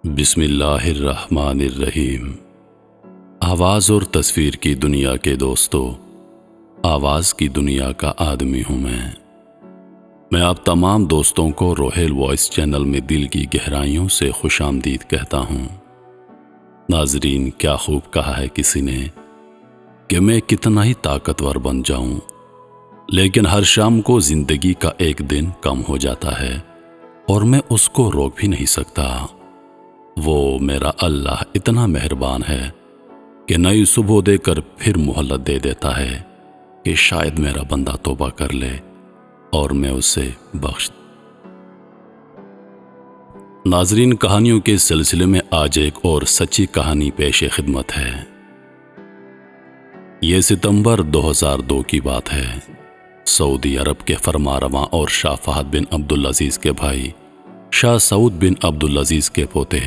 بسم اللہ الرحمن الرحیم۔ آواز اور تصویر کی دنیا کے دوستو، آواز کی دنیا کا آدمی ہوں میں آپ تمام دوستوں کو روہیل وائس چینل میں دل کی گہرائیوں سے خوش آمدید کہتا ہوں۔ ناظرین، کیا خوب کہا ہے کسی نے کہ میں کتنا ہی طاقتور بن جاؤں، لیکن ہر شام کو زندگی کا ایک دن کم ہو جاتا ہے اور میں اس کو روک بھی نہیں سکتا۔ وہ میرا اللہ اتنا مہربان ہے کہ نئی صبح دے کر پھر مہلت دے دیتا ہے کہ شاید میرا بندہ توبہ کر لے اور میں اسے بخش۔ ناظرین، کہانیوں کے سلسلے میں آج ایک اور سچی کہانی پیش خدمت ہے۔ یہ ستمبر 2002 کی بات ہے۔ سعودی عرب کے فرمانرواں اور شاہ فہد بن عبدالعزیز کے بھائی شاہ سعود بن عبدالعزیز کے پوتے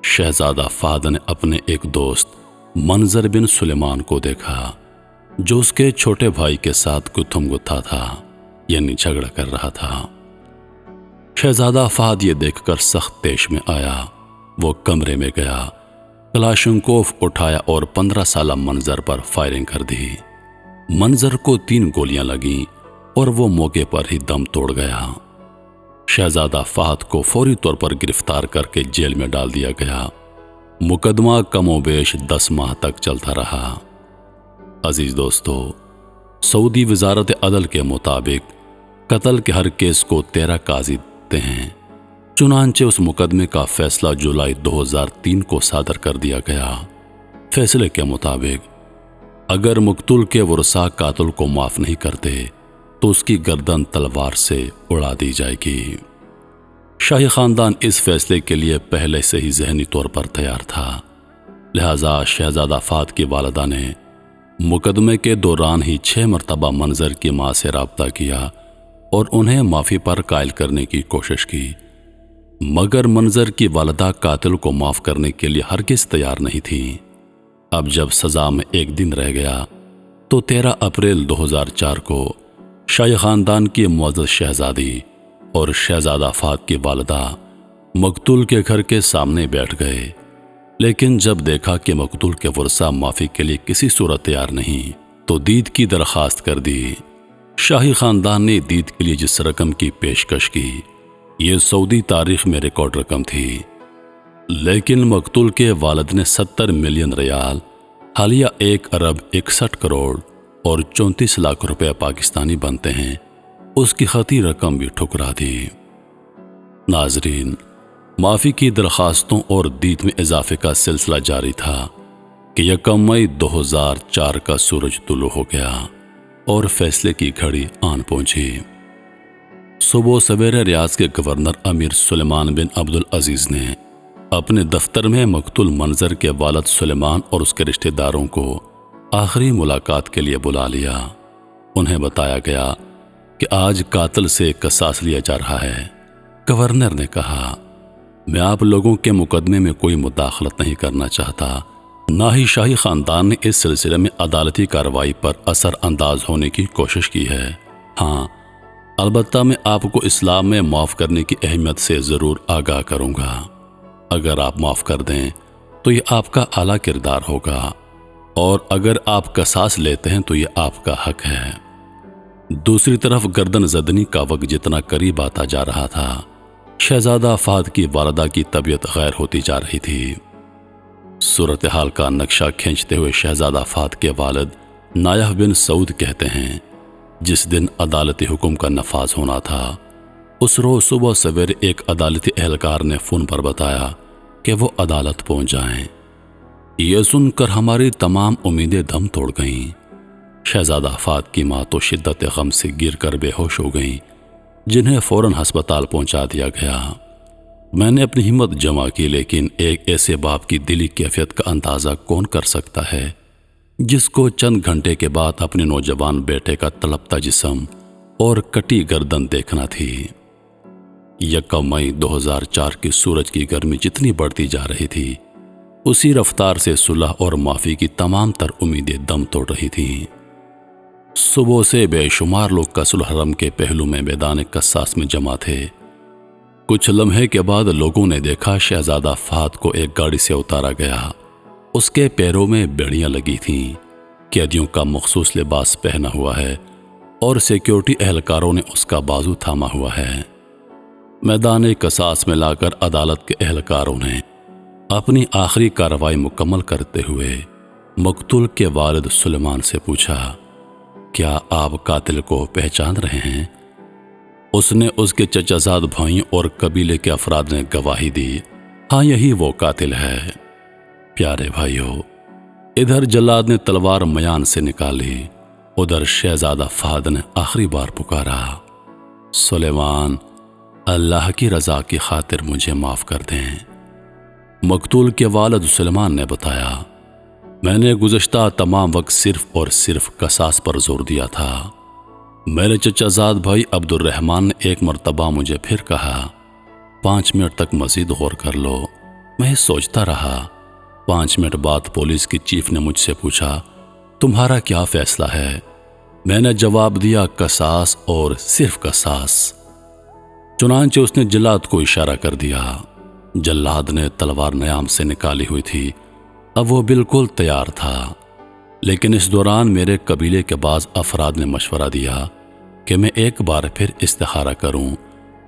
شہزادہ فہد نے اپنے ایک دوست منظر بن سلیمان کو دیکھا جو اس کے چھوٹے بھائی کے ساتھ گتھم گتھا تھا، یعنی جھگڑا کر رہا تھا۔ شہزادہ فہد یہ دیکھ کر سخت طیش میں آیا۔ وہ کمرے میں گیا، کلاشنکوف اٹھایا اور 15 سالہ منظر پر فائرنگ کر دی۔ منظر کو 3 گولیاں لگیں اور وہ موقع پر ہی دم توڑ گیا۔ شہزادہ فہد کو فوری طور پر گرفتار کر کے جیل میں ڈال دیا گیا۔ مقدمہ کم و بیش 10 ماہ تک چلتا رہا۔ عزیز دوستو، سعودی وزارت عدل کے مطابق قتل کے ہر کیس کو 13 قاضی دیتے ہیں۔ چنانچہ اس مقدمے کا فیصلہ جولائی 2003 کو صادر کر دیا گیا۔ فیصلے کے مطابق اگر مقتول کے ورثاء قاتل کو معاف نہیں کرتے تو اس کی گردن تلوار سے اڑا دی جائے گی۔ شاہی خاندان اس فیصلے کے لیے پہلے سے ہی ذہنی طور پر تیار تھا، لہذا شہزادہ فہد کی والدہ نے مقدمے کے دوران ہی 6 مرتبہ منظر کی ماں سے رابطہ کیا اور انہیں معافی پر قائل کرنے کی کوشش کی، مگر منظر کی والدہ قاتل کو معاف کرنے کے لیے ہرگز تیار نہیں تھی۔ اب جب سزا میں ایک دن رہ گیا تو 13 اپریل 2004 کو شاہی خاندان کی معزز شہزادی اور شہزادہ فہد کی والدہ مقتول کے گھر کے سامنے بیٹھ گئے، لیکن جب دیکھا کہ مقتول کے ورثاء معافی کے لیے کسی صورت تیار نہیں تو دید کی درخواست کر دی۔ شاہی خاندان نے دید کے لیے جس رقم کی پیشکش کی، یہ سعودی تاریخ میں ریکارڈ رقم تھی، لیکن مقتول کے والد نے 70 ملین ریال، حالیہ 1 ارب 61 کروڑ اور 34 لاکھ روپے پاکستانی بنتے ہیں، اس کی خطی رقم بھی ٹھکرا دی۔ ناظرین، معافی کی درخواستوں اور دید میں اضافے کا سلسلہ جاری تھا کہ 1 مئی 2004 کا سورج طلوع ہو گیا اور فیصلے کی گھڑی آن پہنچی۔ صبح سویرے ریاض کے گورنر امیر سلیمان بن عبدالعزیز نے اپنے دفتر میں مقتول منظر کے والد سلیمان اور اس کے رشتہ داروں کو آخری ملاقات کے لیے بلا لیا۔ انہیں بتایا گیا کہ آج قاتل سے قصاص لیا جا رہا ہے۔ گورنر نے کہا، میں آپ لوگوں کے مقدمے میں کوئی مداخلت نہیں کرنا چاہتا، نہ ہی شاہی خاندان نے اس سلسلے میں عدالتی کارروائی پر اثر انداز ہونے کی کوشش کی ہے۔ ہاں، البتہ میں آپ کو اسلام میں معاف کرنے کی اہمیت سے ضرور آگاہ کروں گا۔ اگر آپ معاف کر دیں تو یہ آپ کا اعلیٰ کردار ہوگا، اور اگر آپ قصاص لیتے ہیں تو یہ آپ کا حق ہے۔ دوسری طرف گردن زدنی کا وقت جتنا قریب آتا جا رہا تھا، شہزادہ فہد کی والدہ کی طبیعت غیر ہوتی جا رہی تھی۔ صورتحال کا نقشہ کھینچتے ہوئے شہزادہ فہد کے والد نایف بن سعود کہتے ہیں، جس دن عدالتی حکم کا نفاذ ہونا تھا، اس روز صبح سویرے ایک عدالتی اہلکار نے فون پر بتایا کہ وہ عدالت پہنچ جائیں۔ یہ سن کر ہماری تمام امیدیں دم توڑ گئیں۔ شہزادہ فہد کی ماں تو شدت غم سے گر کر بے ہوش ہو گئیں، جنہیں فوراً ہسپتال پہنچا دیا گیا۔ میں نے اپنی ہمت جمع کی، لیکن ایک ایسے باپ کی دلی کیفیت کا اندازہ کون کر سکتا ہے جس کو چند گھنٹے کے بعد اپنے نوجوان بیٹے کا تڑپتا جسم اور کٹی گردن دیکھنا تھی۔ 1 مئی 2004 کی سورج کی گرمی جتنی بڑھتی جا رہی تھی، اسی رفتار سے صلح اور معافی کی تمام تر امیدیں دم توڑ رہی تھیں۔ صبح سے بے شمار لوگ قصر الحرم کے پہلو میں میدان قصاص میں جمع تھے۔ کچھ لمحے کے بعد لوگوں نے دیکھا شہزادہ فہد کو ایک گاڑی سے اتارا گیا۔ اس کے پیروں میں بیڑیاں لگی تھیں، قیدیوں کا مخصوص لباس پہنا ہوا ہے اور سیکیورٹی اہلکاروں نے اس کا بازو تھاما ہوا ہے۔ میدان قصاص میں لا کر عدالت کے اہلکاروں نے اپنی آخری کارروائی مکمل کرتے ہوئے مقتول کے والد سلیمان سے پوچھا، کیا آپ قاتل کو پہچان رہے ہیں؟ اس نے اس کے چچا زاد بھائیوں اور قبیلے کے افراد نے گواہی دی، ہاں یہی وہ قاتل ہے۔ پیارے بھائیوں، ادھر جلاد نے تلوار میان سے نکالی، ادھر شہزادہ فہد نے آخری بار پکارا، سلیمان، اللہ کی رضا کی خاطر مجھے معاف کر دیں۔ مقتول کے والد سلیمان نے بتایا، میں نے گزشتہ تمام وقت صرف اور صرف قصاص پر زور دیا تھا۔ میرے چچا زاد بھائی عبد الرحمن نے ایک مرتبہ مجھے پھر کہا، 5 منٹ تک مزید غور کر لو۔ میں سوچتا رہا۔ 5 منٹ بعد پولیس کی چیف نے مجھ سے پوچھا، تمہارا کیا فیصلہ ہے؟ میں نے جواب دیا، قصاص اور صرف قصاص۔ چنانچہ اس نے جلاد کو اشارہ کر دیا۔ جلاد نے تلوار نیام سے نکالی ہوئی تھی، اب وہ بالکل تیار تھا، لیکن اس دوران میرے قبیلے کے بعض افراد نے مشورہ دیا کہ میں ایک بار پھر استخارہ کروں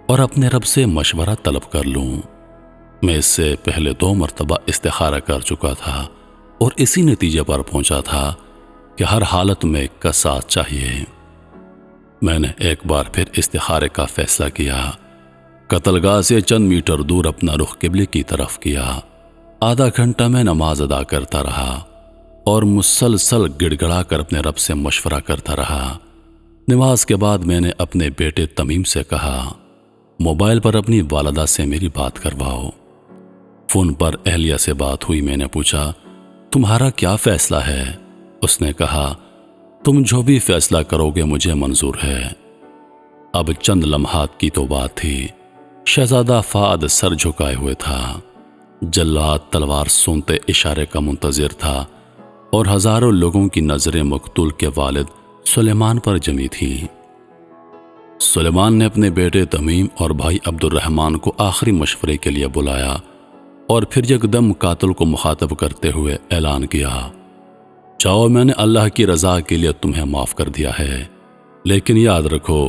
اور اپنے رب سے مشورہ طلب کر لوں۔ میں اس سے پہلے 2 مرتبہ استخارہ کر چکا تھا اور اسی نتیجے پر پہنچا تھا کہ ہر حالت میں قصاص چاہیے۔ میں نے ایک بار پھر استخارے کا فیصلہ کیا۔ قتل گاہ سے چند میٹر دور اپنا رخ قبلے کی طرف کیا۔ آدھا گھنٹہ میں نماز ادا کرتا رہا اور مسلسل گڑ گڑا کر اپنے رب سے مشورہ کرتا رہا۔ نماز کے بعد میں نے اپنے بیٹے تمیم سے کہا، موبائل پر اپنی والدہ سے میری بات کرواؤ۔ فون پر اہلیہ سے بات ہوئی۔ میں نے پوچھا، تمہارا کیا فیصلہ ہے؟ اس نے کہا، تم جو بھی فیصلہ کرو گے مجھے منظور ہے۔ اب چند لمحات کی تو بات تھی۔ شہزادہ فہد سر جھکائے ہوئے تھا۔ جلاد تلوار سونتے اشارے کا منتظر تھا اور ہزاروں لوگوں کی نظریں مقتول کے والد سلیمان پر جمی تھیں۔ سلیمان نے اپنے بیٹے تمیم اور بھائی عبد الرحمن کو آخری مشورے کے لیے بلایا اور پھر یکدم قاتل کو مخاطب کرتے ہوئے اعلان کیا، چاہو میں نے اللہ کی رضا کے لیے تمہیں معاف کر دیا ہے، لیکن یاد رکھو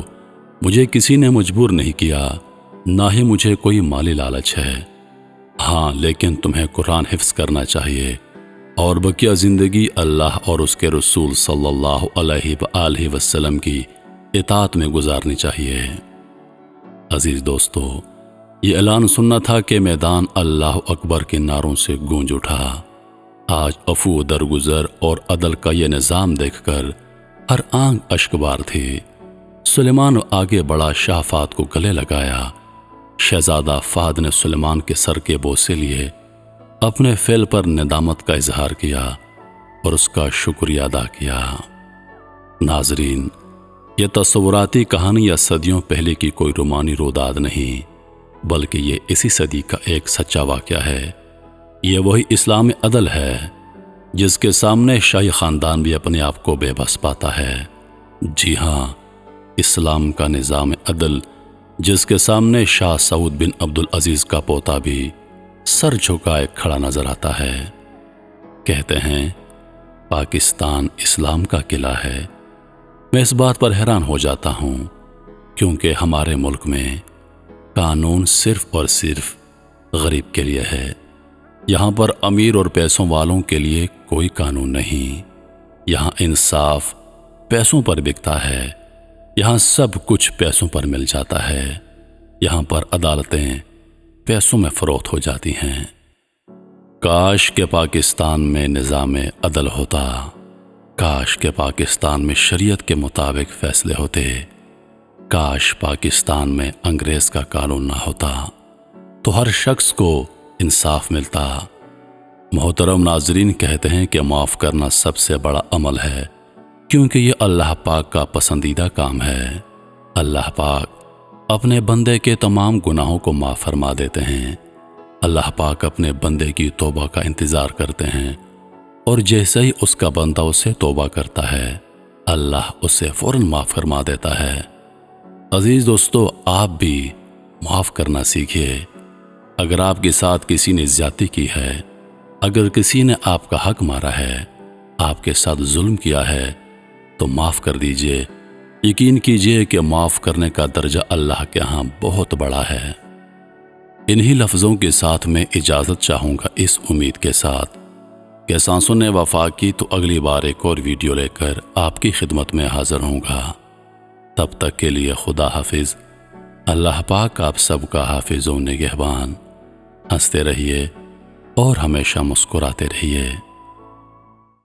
مجھے کسی نے مجبور نہیں کیا، نہ ہی مجھے کوئی مالی لالچ ہے۔ ہاں، لیکن تمہیں قرآن حفظ کرنا چاہیے اور بقیہ زندگی اللہ اور اس کے رسول صلی اللہ علیہ وآلہ وسلم کی اطاعت میں گزارنی چاہیے۔ عزیز دوستو، یہ اعلان سننا تھا کہ میدان اللہ اکبر کے نعروں سے گونج اٹھا۔ آج عفو درگزر اور عدل کا یہ نظام دیکھ کر ہر آنکھ اشک بار تھی۔ سلیمان آگے بڑھا، شاہ فہد کو گلے لگایا۔ شہزادہ فہد نے سلیمان کے سر کے بوسے لیے، اپنے فعل پر ندامت کا اظہار کیا اور اس کا شکریہ ادا کیا۔ ناظرین، یہ تصوراتی کہانی یا صدیوں پہلے کی کوئی رومانی روداد نہیں، بلکہ یہ اسی صدی کا ایک سچا واقعہ ہے۔ یہ وہی اسلام عدل ہے جس کے سامنے شاہی خاندان بھی اپنے آپ کو بے بس پاتا ہے۔ جی ہاں، اسلام کا نظام عدل جس کے سامنے شاہ سعود بن عبدالعزیز کا پوتا بھی سر جھکائے کھڑا نظر آتا ہے۔ کہتے ہیں پاکستان اسلام کا قلعہ ہے۔ میں اس بات پر حیران ہو جاتا ہوں کیونکہ ہمارے ملک میں قانون صرف اور صرف غریب کے لیے ہے۔ یہاں پر امیر اور پیسوں والوں کے لیے کوئی قانون نہیں۔ یہاں انصاف پیسوں پر بکتا ہے۔ یہاں سب کچھ پیسوں پر مل جاتا ہے۔ یہاں پر عدالتیں پیسوں میں فروخت ہو جاتی ہیں۔ کاش کہ پاکستان میں نظام عدل ہوتا، کاش کہ پاکستان میں شریعت کے مطابق فیصلے ہوتے، کاش پاکستان میں انگریز کا قانون نہ ہوتا تو ہر شخص کو انصاف ملتا۔ محترم ناظرین، کہتے ہیں کہ معاف کرنا سب سے بڑا عمل ہے کیونکہ یہ اللہ پاک کا پسندیدہ کام ہے۔ اللہ پاک اپنے بندے کے تمام گناہوں کو معاف فرما دیتے ہیں۔ اللہ پاک اپنے بندے کی توبہ کا انتظار کرتے ہیں اور جیسے ہی اس کا بندہ اسے توبہ کرتا ہے، اللہ اسے فوراً معاف فرما دیتا ہے۔ عزیز دوستو، آپ بھی معاف کرنا سیکھیے۔ اگر آپ کے ساتھ کسی نے زیادتی کی ہے، اگر کسی نے آپ کا حق مارا ہے، آپ کے ساتھ ظلم کیا ہے، تو معاف کر دیجئے۔ یقین کیجئے کہ معاف کرنے کا درجہ اللہ کے ہاں بہت بڑا ہے۔ انہی لفظوں کے ساتھ میں اجازت چاہوں گا، اس امید کے ساتھ کہ سانسوں نے وفا کی تو اگلی بار ایک اور ویڈیو لے کر آپ کی خدمت میں حاضر ہوں گا۔ تب تک کے لیے خدا حافظ۔ اللہ پاک آپ سب کا حافظ و نگہبان۔ ہنستے رہیے اور ہمیشہ مسکراتے رہیے۔